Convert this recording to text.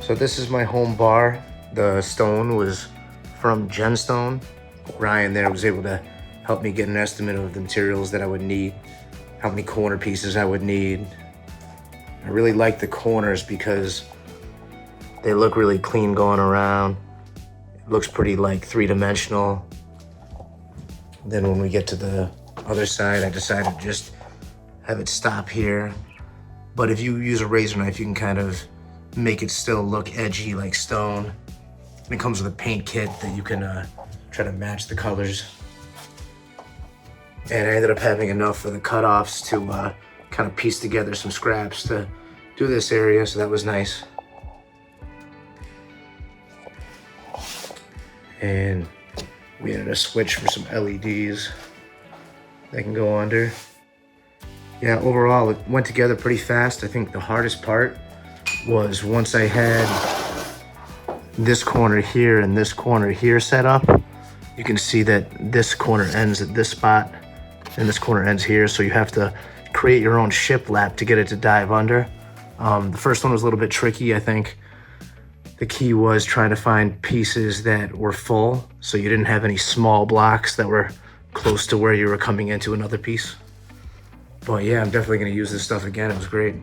So this is my home bar. The stone was from GenStone. Ryan there was able to help me get an estimate of the materials that I would need, how many corner pieces I would need. I really like the corners because they look really clean going around. It looks pretty like three-dimensional. Then when we get to the other side, I decided to just have it stop here. But if you use a razor knife, you can kind of make it still look edgy like stone. And it comes with a paint kit that you can try to match the colors. And I ended up having enough for the cutoffs to kind of piece together some scraps to do this area, so that was nice. And we added a switch for some LEDs that can go under. Yeah, overall it went together pretty fast. I think the hardest part was once I had this corner here and this corner here set up, you can see that this corner ends at this spot and this corner ends here, so you have to create your own shiplap to get it to dive under. The first one was a little bit tricky. I think the key was trying to find pieces that were full, so you didn't have any small blocks that were close to where you were coming into another piece. But yeah, I'm definitely gonna use this stuff again. It was great.